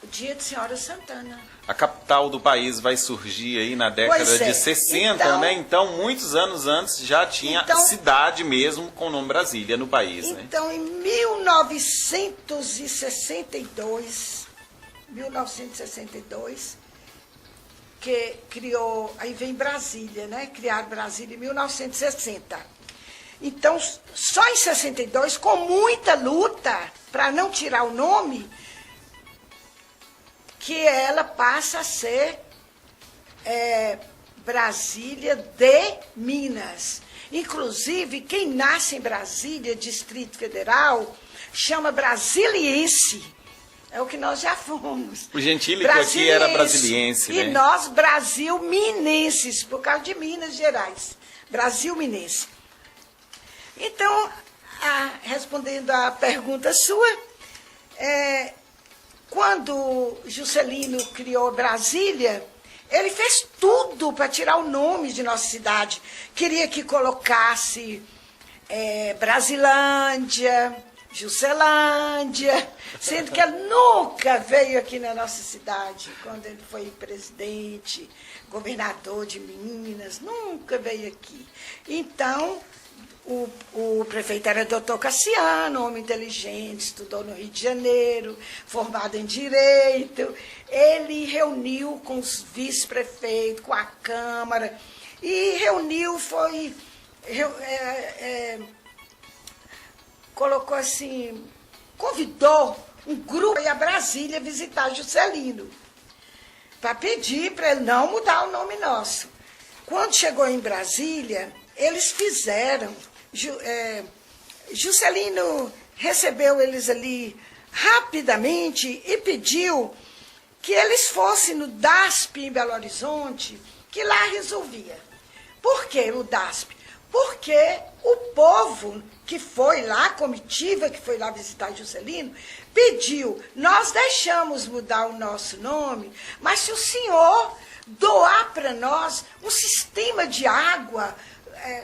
o dia de Senhora Santana. A capital do país vai surgir aí na década de 60, então, né? Então, muitos anos antes já tinha cidade mesmo com o nome Brasília no país, né? Então, em 1962, que criou, aí vem Brasília, né? Criaram Brasília em 1960. Então, só em 62, com muita luta, para não tirar o nome, que ela passa a ser Brasília de Minas. Inclusive, quem nasce em Brasília, Distrito Federal, chama brasiliense. É o que nós já fomos. O gentílico aqui era brasiliense, né? E nós, Brasil-minenses, por causa de Minas Gerais. Brasil-minense. Então, respondendo à pergunta sua, quando Juscelino criou Brasília, ele fez tudo para tirar o nome de nossa cidade. Queria que colocasse Brasilândia, Juscelândia, sendo que ele nunca veio aqui na nossa cidade, quando ele foi presidente, governador de Minas, nunca veio aqui. Então, o prefeito era doutor Cassiano, homem inteligente, estudou no Rio de Janeiro, formado em Direito. Ele reuniu com os vice-prefeitos, com a Câmara, e colocou assim, convidou um grupo a Brasília visitar Juscelino, para pedir para ele não mudar o nome nosso. Quando chegou em Brasília, eles fizeram. Juscelino recebeu eles ali rapidamente e pediu que eles fossem no DASP em Belo Horizonte, que lá resolvia. Por que o DASP? Porque o povo que foi lá, a comitiva que foi lá visitar Juscelino, pediu, nós deixamos mudar o nosso nome, mas se o senhor doar para nós um sistema de água,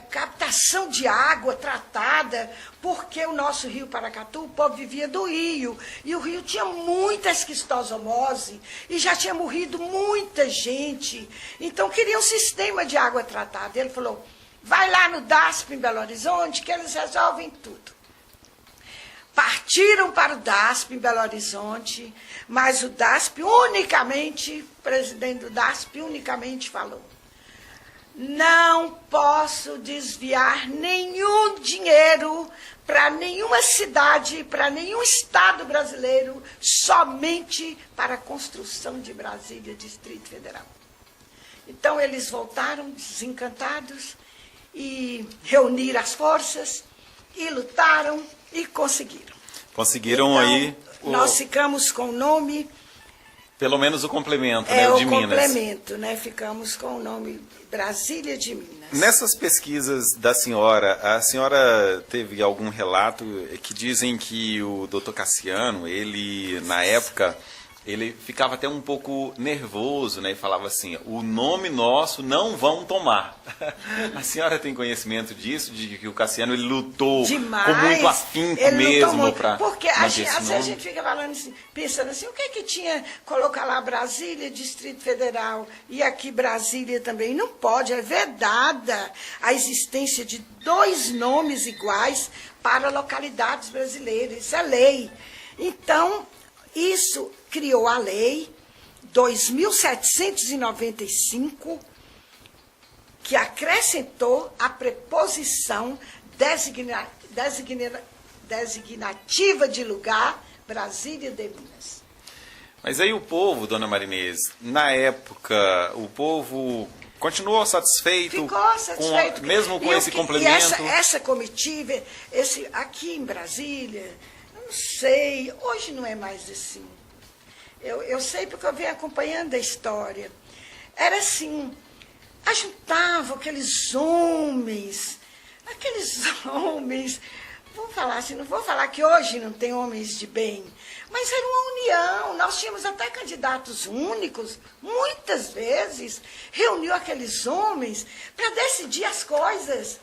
captação de água tratada, porque o nosso rio Paracatu, o povo vivia do rio, e o rio tinha muita esquistosomose, e já tinha morrido muita gente, então queria um sistema de água tratada. Ele falou, vai lá no DASP em Belo Horizonte, que eles resolvem tudo. Partiram para o DASP em Belo Horizonte, mas o DASP unicamente, o presidente do DASP unicamente falou, não posso desviar nenhum dinheiro para nenhuma cidade, para nenhum estado brasileiro, somente para a construção de Brasília, Distrito Federal. Então eles voltaram desencantados e reuniram as forças e lutaram e conseguiram. Conseguiram então, aí... Nós ficamos com o nome... Pelo menos o complemento, né, o de Minas. É, o complemento, né? Ficamos com o nome Brasília de Minas. Nessas pesquisas da senhora, a senhora teve algum relato que dizem que o doutor Cassiano, ele, na época, ele ficava até um pouco nervoso, né? E falava assim, o nome nosso não vão tomar. A senhora tem conhecimento disso, de que o Cassiano ele lutou demais, com muito afinco mesmo para porque às vezes a gente fica falando assim, pensando assim, o que tinha colocar lá Brasília, Distrito Federal, e aqui Brasília também? Não pode, é vedada a existência de 2 nomes iguais para localidades brasileiras, isso é lei. Então, isso criou a lei 2.795, que acrescentou a preposição designativa de lugar, Brasília de Minas. Mas aí o povo, dona Marinês, na época, o povo continuou satisfeito? Ficou satisfeito. Mesmo com esse complemento? E essa comitiva, aqui em Brasília, eu não sei, hoje não é mais assim. Eu sei porque eu venho acompanhando a história. Era assim, ajuntavam aqueles homens, vamos falar assim, não vou falar que hoje não tem homens de bem, mas era uma união, nós tínhamos até candidatos únicos, muitas vezes, reuniu aqueles homens para decidir as coisas.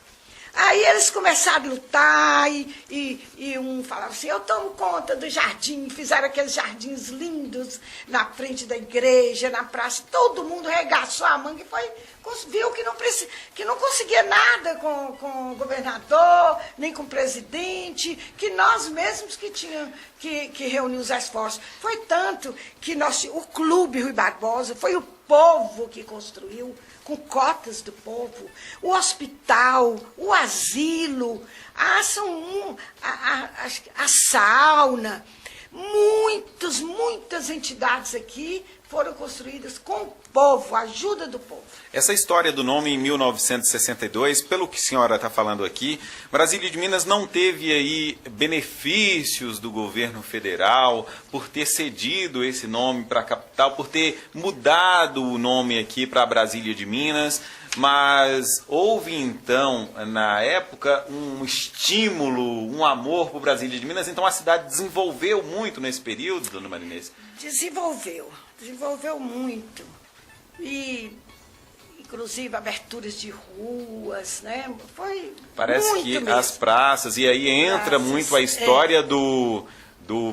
Aí eles começaram a lutar e um falava assim, eu tomo conta do jardim, fizeram aqueles jardins lindos na frente da igreja, na praça, todo mundo regaçou a manga e viu que não conseguia nada com o governador, nem com o presidente, que nós mesmos que tínhamos que reunir os esforços. Foi tanto que o Clube Rui Barbosa foi o povo que construiu, com cotas do povo, o hospital, o asilo, a sauna, muitas entidades aqui foram construídas com o povo, a ajuda do povo. Essa história do nome em 1962, pelo que a senhora está falando aqui, Brasília de Minas não teve aí benefícios do governo federal por ter cedido esse nome para a capital, por ter mudado o nome aqui para Brasília de Minas, mas houve então, na época, um estímulo, um amor por Brasília de Minas, então a cidade desenvolveu muito nesse período, dona Marinês? Desenvolveu muito. E, inclusive, aberturas de ruas, né? Foi Parece muito que mesmo. as praças, e aí entra muito a história do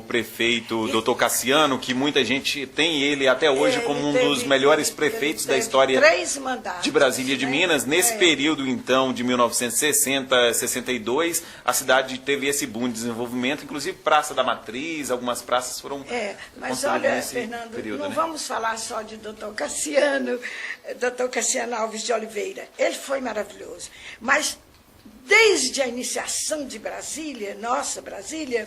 prefeito Dr. Cassiano, que muita gente tem ele até hoje como um dos melhores prefeitos da história 3 mandatos, de Brasília de né? Minas. Nesse período, então, de 1960, 62, a cidade teve esse boom de desenvolvimento, inclusive Praça da Matriz, algumas praças foram mas construídas olha, nesse Fernando, período. não né? vamos falar só de Dr. Cassiano Alves de Oliveira. Ele foi maravilhoso. Mas, desde a iniciação de Brasília, nossa Brasília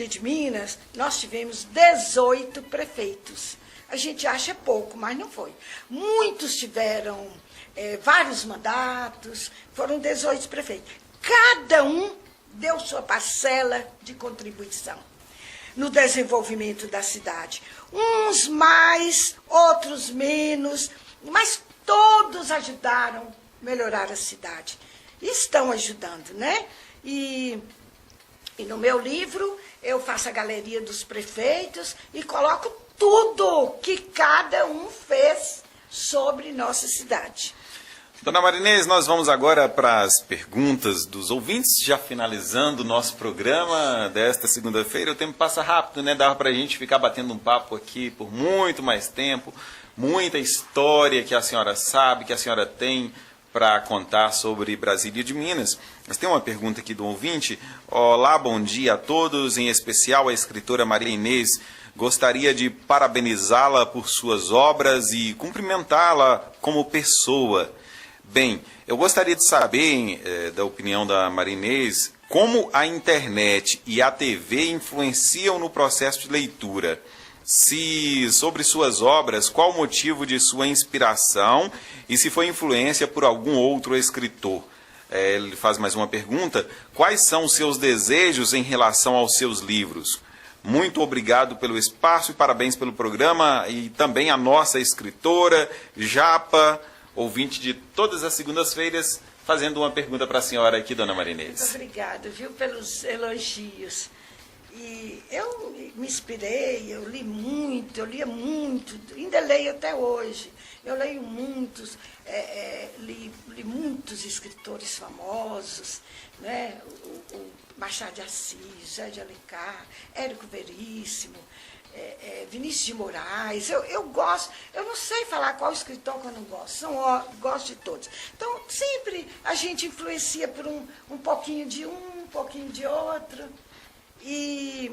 de Minas, nós tivemos 18 prefeitos. A gente acha pouco, mas não foi. Muitos tiveram vários mandatos, foram 18 prefeitos. Cada um deu sua parcela de contribuição no desenvolvimento da cidade. Uns mais, outros menos, mas todos ajudaram a melhorar a cidade. E estão ajudando, né? E no meu livro eu faço a galeria dos prefeitos e coloco tudo que cada um fez sobre nossa cidade. Dona Marinês, nós vamos agora para as perguntas dos ouvintes, já finalizando o nosso programa desta segunda-feira. O tempo passa rápido, né? Dava para a gente ficar batendo um papo aqui por muito mais tempo, muita história que a senhora sabe, que a senhora tem para contar sobre Brasília de Minas. Mas tem uma pergunta aqui do ouvinte. Olá, bom dia a todos, em especial a escritora Maria Inês. Gostaria de parabenizá-la por suas obras e cumprimentá-la como pessoa. Bem, eu gostaria de saber, da opinião da Maria Inês, como a internet e a TV influenciam no processo de leitura. Se, sobre suas obras, qual o motivo de sua inspiração e se foi influência por algum outro escritor. Ele faz mais uma pergunta. Quais são os seus desejos em relação aos seus livros? Muito obrigado pelo espaço e parabéns pelo programa. E também a nossa escritora, Japa, ouvinte de todas as segundas-feiras, fazendo uma pergunta para a senhora aqui, dona Maria Inês. Muito obrigada, viu, pelos elogios. E eu me inspirei, eu lia muito, ainda leio até hoje. Eu leio muitos, li muitos escritores famosos, né? O Machado de Assis, José de Alencar, Érico Veríssimo, Vinícius de Moraes. Eu gosto, eu não sei falar qual escritor que eu não gosto, gosto de todos. Então, sempre a gente influencia por um pouquinho de um pouquinho de outro. E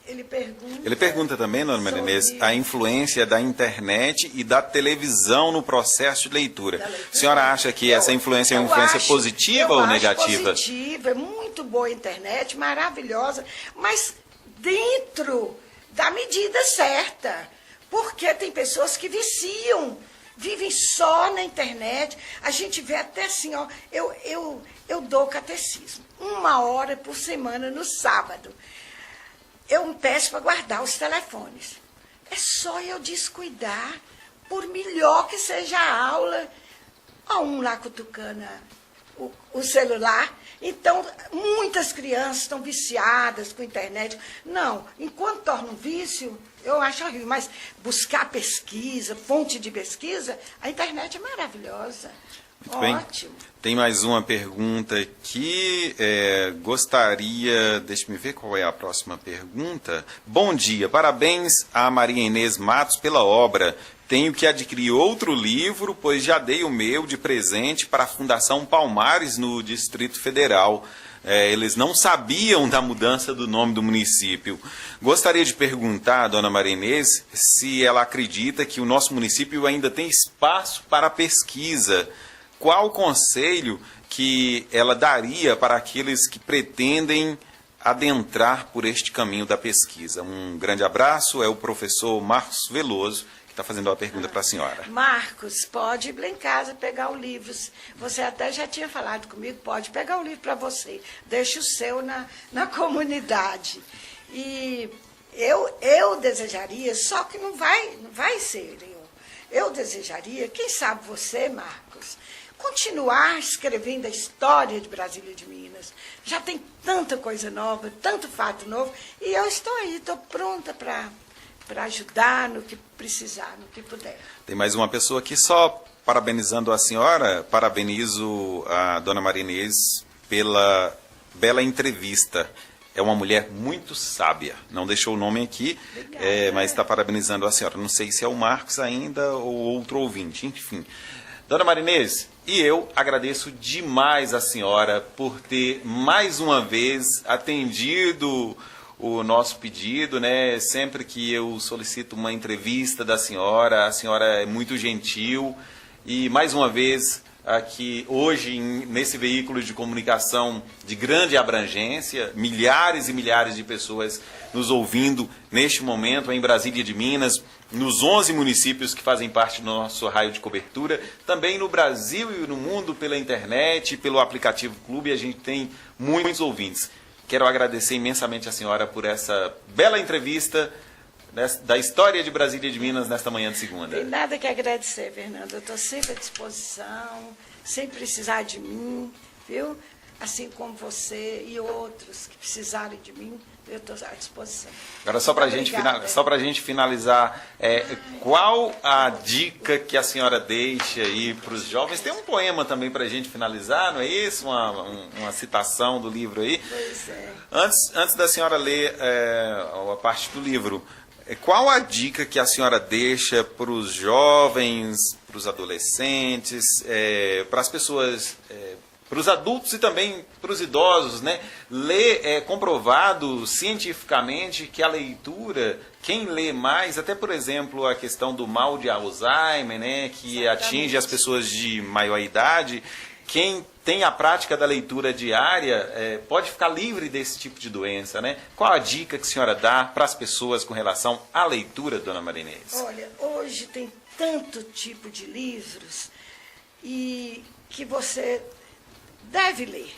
ele pergunta também, dona Maria Inês, a influência da internet e da televisão no processo de leitura. A senhora acha que essa influência é uma influência positiva ou negativa? Positiva, é muito boa a internet, maravilhosa, mas dentro da medida certa. Porque tem pessoas que vivem só na internet. A gente vê até assim, ó, eu dou catecismo 1 hora por semana no sábado. Eu me peço para guardar os telefones. É só eu descuidar, por melhor que seja a aula, um lá cutucando o celular. Então, muitas crianças estão viciadas com a internet. Não, enquanto torna um vício, eu acho horrível. Mas buscar pesquisa, fonte de pesquisa, a internet é maravilhosa. Muito bem. Ótimo. Tem mais uma pergunta aqui. Deixa-me ver qual é a próxima pergunta. Bom dia, parabéns a Maria Inês Matos pela obra. Tenho que adquirir outro livro, pois já dei o meu de presente para a Fundação Palmares, no Distrito Federal. Eles não sabiam da mudança do nome do município. Gostaria de perguntar à dona Maria Inês se ela acredita que o nosso município ainda tem espaço para pesquisa. Qual o conselho que ela daria para aqueles que pretendem adentrar por este caminho da pesquisa? Um grande abraço, é o professor Marcos Veloso, que está fazendo uma pergunta para a senhora. Marcos, pode ir lá em casa pegar o livro. Você até já tinha falado comigo, pode pegar o livro para você. Deixa o seu na comunidade. E eu desejaria, só que não vai ser nenhum. Eu desejaria, quem sabe você, Marcos, continuar escrevendo a história de Brasília de Minas. Já tem tanta coisa nova, tanto fato novo, e eu estou aí, estou pronta para ajudar no que precisar, no que puder. Tem mais uma pessoa aqui, só parabenizando a senhora, parabenizo a dona Maria Inês pela bela entrevista. É uma mulher muito sábia, não deixou o nome aqui, mas está parabenizando a senhora. Não sei se é o Marcos ainda ou outro ouvinte, enfim. Dona Maria Inês, e eu agradeço demais a senhora por ter mais uma vez atendido o nosso pedido, né? Sempre que eu solicito uma entrevista da senhora, a senhora é muito gentil e mais uma vez aqui hoje nesse veículo de comunicação de grande abrangência, milhares e milhares de pessoas nos ouvindo neste momento em Brasília de Minas, nos 11 municípios que fazem parte do nosso raio de cobertura, também no Brasil e no mundo pela internet, pelo aplicativo Clube, a gente tem muitos ouvintes. Quero agradecer imensamente a senhora por essa bela entrevista da história de Brasília de Minas nesta manhã de segunda. Tem nada que agradecer, Fernando. Eu estou sempre à disposição, sem precisar de mim, viu? Assim como você e outros que precisarem de mim, eu estou à disposição. Agora, só para a gente finalizar, qual a dica que a senhora deixa aí para os jovens? Tem um poema também para a gente finalizar, não é isso? Uma citação do livro aí. Pois é. Antes da senhora ler a parte do livro, qual a dica que a senhora deixa para os jovens, para os adolescentes, para as pessoas, para os adultos e também para os idosos, né? É comprovado cientificamente que a leitura, quem lê mais, até por exemplo a questão do mal de Alzheimer, né, que Exatamente. atinge as pessoas de maior idade, quem tem a prática da leitura diária pode ficar livre desse tipo de doença, né? Qual a dica que a senhora dá para as pessoas com relação à leitura, dona Marinês? Olha, hoje tem tanto tipo de livros e que você deve ler.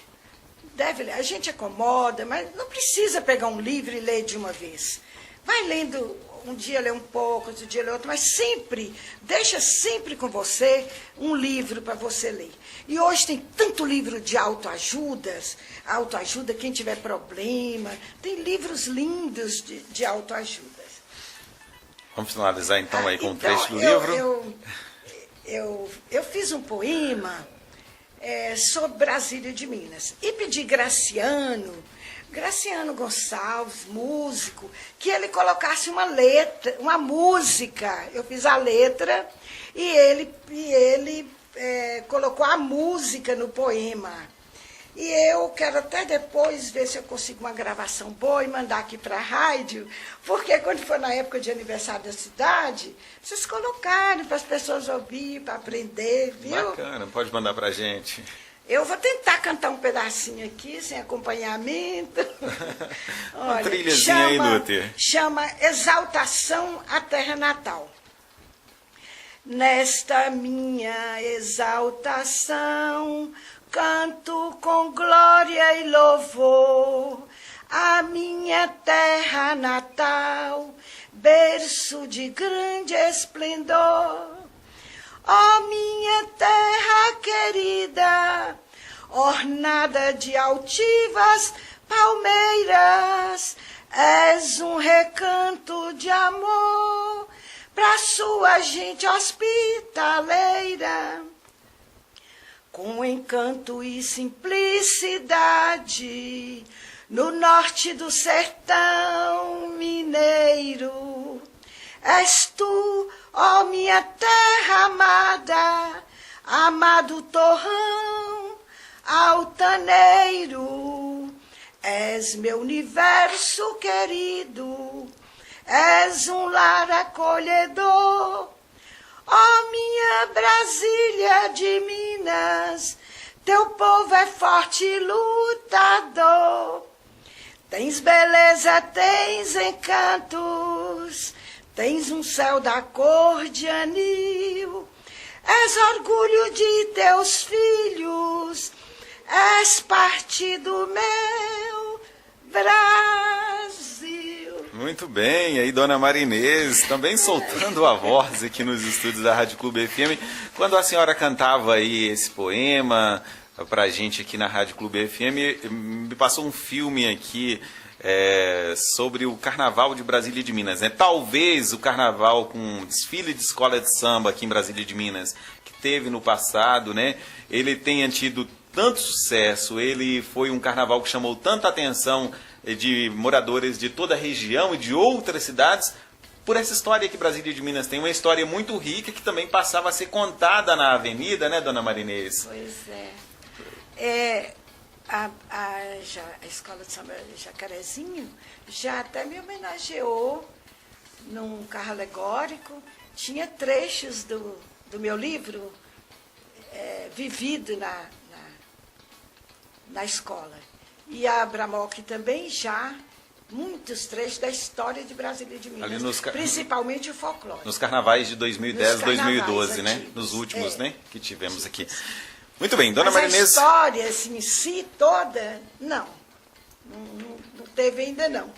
Deve ler. A gente acomoda, mas não precisa pegar um livro e ler de uma vez. Vai lendo, um dia lê um pouco, outro dia lê outro, mas sempre, deixa sempre com você um livro para você ler. E hoje tem tanto livro de autoajuda, quem tiver problema, tem livros lindos de autoajuda. Vamos finalizar então aí com um trecho do livro. Eu fiz um poema sobre Brasília de Minas e pedi Graciano Gonçalves, músico, que ele colocasse uma letra, uma música. Eu fiz a letra e ele colocou a música no poema. E eu quero até depois ver se eu consigo uma gravação boa e mandar aqui para a rádio, porque quando for na época de aniversário da cidade, vocês colocarem para as pessoas ouvir, para aprender, viu? Bacana, pode mandar para a gente. Eu vou tentar cantar um pedacinho aqui, sem acompanhamento. Uma trilhazinha aí, Lúcia. Chama Exaltação à Terra Natal. Nesta minha exaltação, canto com glória e louvor a minha terra natal, berço de grande esplendor. Ó minha terra querida, ornada de altivas palmeiras, és um recanto de amor pra sua gente hospitaleira. Com encanto e simplicidade, no norte do sertão mineiro, és tu, ó minha terra amada, amado torrão altaneiro. És meu universo querido, és um lar acolhedor. Ó minha Brasília de Minas, teu povo é forte e lutador. Tens beleza, tens encantos, tens um céu da cor de anil. És orgulho de teus filhos, és parte do meu Brasil. Muito bem, aí dona Marinês, também soltando a voz aqui nos estúdios da Rádio Clube FM. Quando a senhora cantava aí esse poema pra gente aqui na Rádio Clube FM, me passou um filme aqui sobre o Carnaval de Brasília de Minas, né? Talvez o Carnaval com desfile de escola de samba aqui em Brasília de Minas, que teve no passado, né? Ele tenha tido tanto sucesso, ele foi um carnaval que chamou tanta atenção de moradores de toda a região e de outras cidades, por essa história que Brasília de Minas tem, uma história muito rica que também passava a ser contada na avenida, né, dona Marinês? Pois é. A Escola de Samba Jacarezinho já até me homenageou num carro alegórico. Tinha trechos do meu livro vivido na escola. E a Abramoc também já muitos trechos da história de Brasília de Minas, principalmente o folclore. Nos carnavais de 2010, 2012, né? Antigos, Nos últimos, né? Que tivemos aqui. Muito bem, Dona Mas Marinês... a história assim, em si toda, não teve ainda não.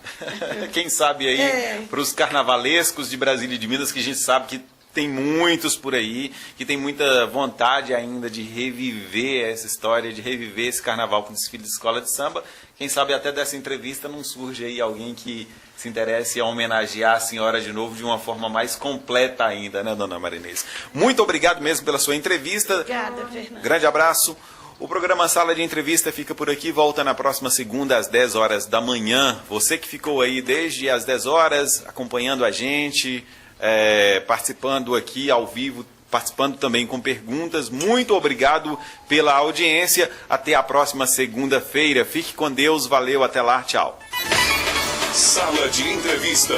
Quem sabe aí, para os carnavalescos de Brasília de Minas, que a gente sabe que tem muitos por aí, que tem muita vontade ainda de reviver essa história, de reviver esse carnaval com desfile de escola de samba. Quem sabe até dessa entrevista não surge aí alguém que se interesse a homenagear a senhora de novo de uma forma mais completa ainda, né, Dona Marinês? Muito obrigado mesmo pela sua entrevista. Obrigada, Fernando. Grande abraço. O programa Sala de Entrevista fica por aqui, volta na próxima segunda às 10 horas da manhã. Você que ficou aí desde as 10 horas acompanhando a gente, participando aqui ao vivo, participando também com perguntas, muito obrigado pela audiência. Até a próxima segunda-feira. Fique com Deus, valeu, até lá, tchau. Sala de Entrevista.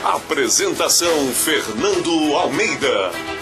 Apresentação Fernando Almeida.